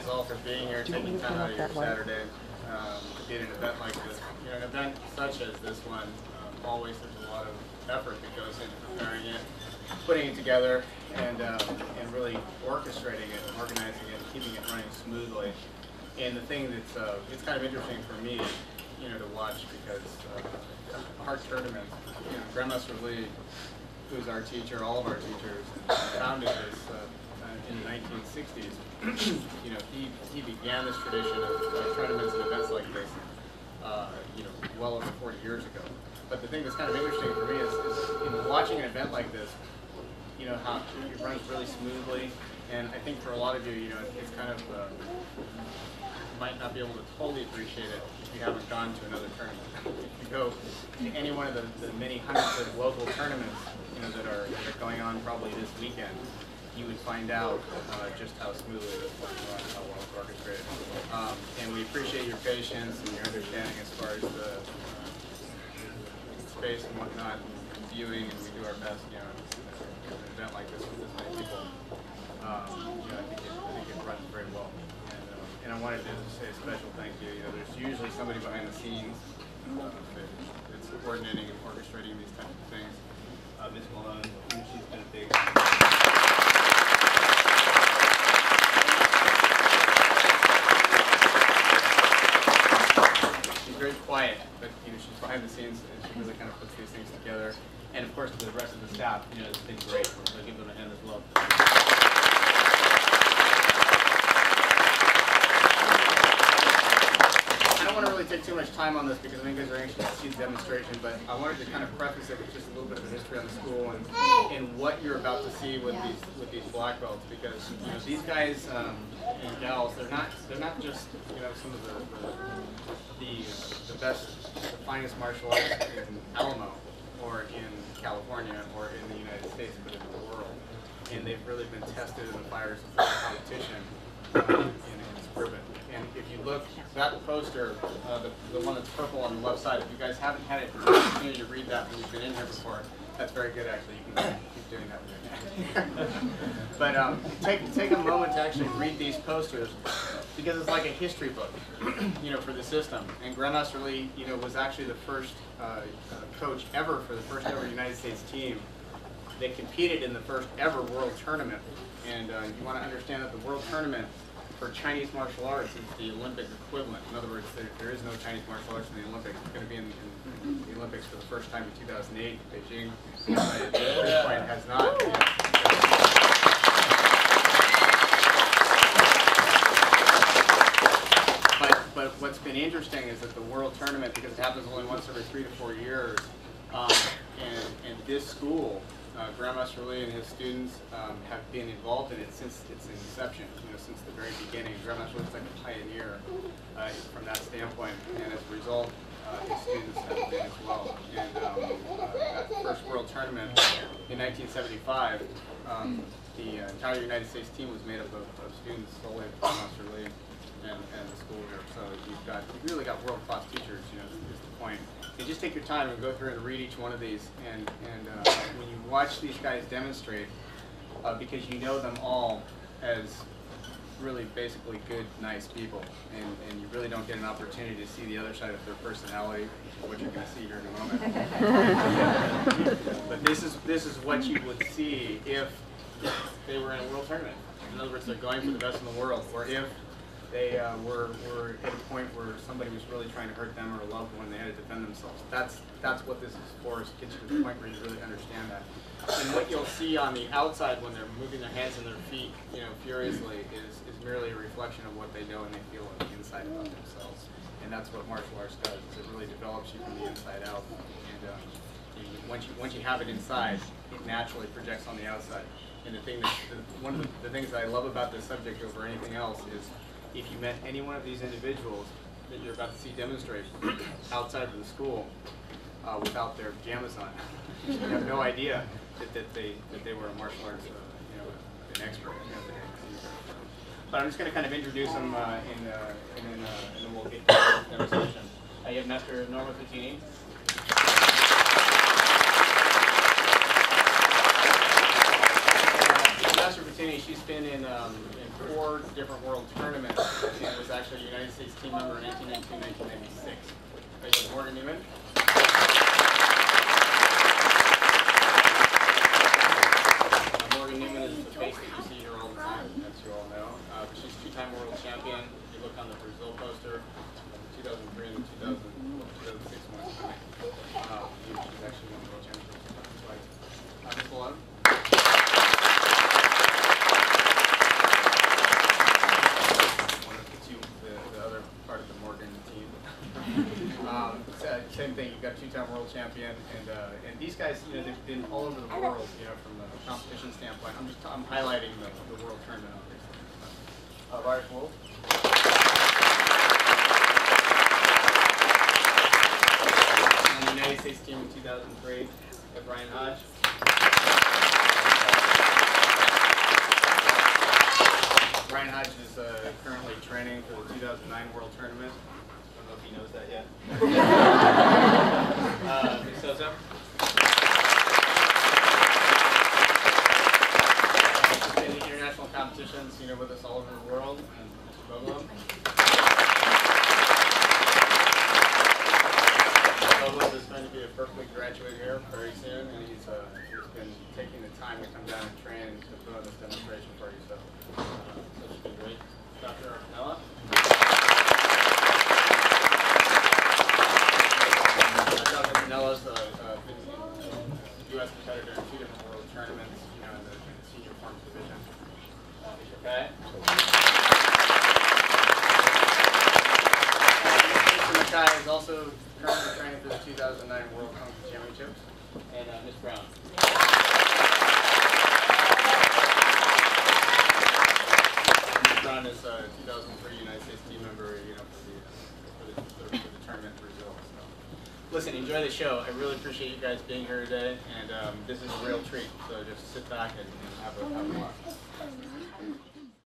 guys all for being here, taking time out of your Saturday to be at an event like this. You know, an event such as this one, always there's a lot of effort that goes into preparing it, putting it together, and really orchestrating it, and organizing it, and keeping it running smoothly. And the thing that's it's kind of interesting for me, you know, to watch because our tournament, you know, Grandmaster Lee, who's our teacher, all of our teachers, founded this in the 1960s. You know, he began this tradition of tournaments and events like this, you know, well over 40 years ago. But the thing that's kind of interesting for me is in watching an event like this, you know, how it runs really smoothly, and I think for a lot of you, you know, it's kind of you might not be able to totally appreciate it if you haven't gone to another tournament. If you go to any one of the many hundreds of local tournaments, you know, that are going on probably this weekend, you would find out just how smoothly this one runs, how well it's orchestrated. And we appreciate your patience and your understanding as far as the space and whatnot, and viewing, and we do our best, you know, in an event like this with this many people. You know, I think it runs very well. And I wanted to say a special thank you. You know, there's usually somebody behind the scenes that's coordinating and orchestrating these types of things. Ms. Malone, she's been a big. She's very quiet, but you know, she's behind the scenes and she really kind of puts these things together. And of course, the rest of the staff, you know, it's been great. So give them a hand as well. I don't want to really take too much time on this because I think you guys are anxious to see the demonstration, but I wanted to kind of preface it with just a little bit of a history on the school and what you're about to see with these black belts, because you know, these guys and gals, they're not just, you know, some of the best, the finest martial arts in Alamo or in California or in the United States, but in the world, and they've really been tested in the fires of competition, and it's proven. And if you look, that poster, the one that's purple on the left side, if you guys haven't had it opportunity to read that when you've been in here before, that's very good actually. You can keep doing that with your hand. But take a moment to actually read these posters because it's like a history book, you know, for the system. And Grandmaster Lee, you know, was actually the first coach ever for the first ever United States team that competed in the first ever world tournament. And you want to understand that the world tournament for Chinese martial arts is the Olympic equivalent. In other words, there is no Chinese martial arts in the Olympics. It's going to be in the Olympics for the first time in 2008 in Beijing. At this point, it has not. But what's been interesting is that the world tournament, because it happens only once every 3 to 4 years, and this school, Grandmaster Lee and his students have been involved in it since its inception, you know, since the very beginning. Grandmaster Lee's like a pioneer from that standpoint, and as a result, his students have been as well. And that first world tournament in 1975, the entire United States team was made up of students solely of Grandmaster Lee and the school here. So you've really got world-class teachers, you know, is the point. And just take your time and go through and read each one of these. And when you watch these guys demonstrate, because you know them all as really basically good, nice people, and you really don't get an opportunity to see the other side of their personality, which is what you're going to see here in a moment. But this is what you would see if they were in a world tournament. In other words, they're going for the best in the world, or if they were at a point where somebody was really trying to hurt them or a loved one, they had to defend themselves. That's what this is for, is to get you to the point where you really understand that. And what you'll see on the outside when they're moving their hands and their feet, you know, furiously, is merely a reflection of what they know and they feel on the inside about themselves. And that's what martial arts does. Is it really develops you from the inside out. And once you have it inside, it naturally projects on the outside. And one of the things that I love about this subject over anything else is, if you met any one of these individuals that you're about to see demonstrate outside of the school without their pajamas on, you have no idea that they were a martial arts, you know, an expert. But I'm just going to kind of introduce them, and then we'll get to the demonstration. You have Master Norma Fatini. Natasha Bettini, she's been in 4 different world tournaments and was actually a United States team member in 1992, 1996. Ladies and Morgan Newman. Morgan Newman is the face that you see here all the time, as you all know. But she's 2-time world champion. If you look on the Brazil poster, the 2003 and the 2006 one. She's actually won the world championship twice. Ms. Malone. The other part of the Morgan team. Same thing. You've got a 2-time world champion, and these guys, you know, they've been all over the world, you know, from the competition standpoint. I'm highlighting the world tournament. Lars Wolf. And the United States team in 2003. Brian Hodge. Brian Hodge is currently training for the 2009 World Tournament. I don't know if he knows that yet. Ms. Sosa. He's been in international competitions, you know, with us all over the world. And Mr. Buckley. Buckley is going to be a Berkeley graduate here very soon, and he's been taking the time to come down and train to put on this demonstration for you. So it's been great. Dr. Arpanella. Dr. Arpanella's been a U.S. competitor in 2 different world tournaments, you know, in the senior forms division. Mr. Kay. Mr. Mackay is also currently training for the 2009 World Kung Fu Championships. And Ms. Brown. Ms. Brown is a 2003 United States team member, you know, for the tournament in Brazil. So, listen, enjoy the show. I really appreciate you guys being here today, and this is a real treat. So just sit back and have a lot.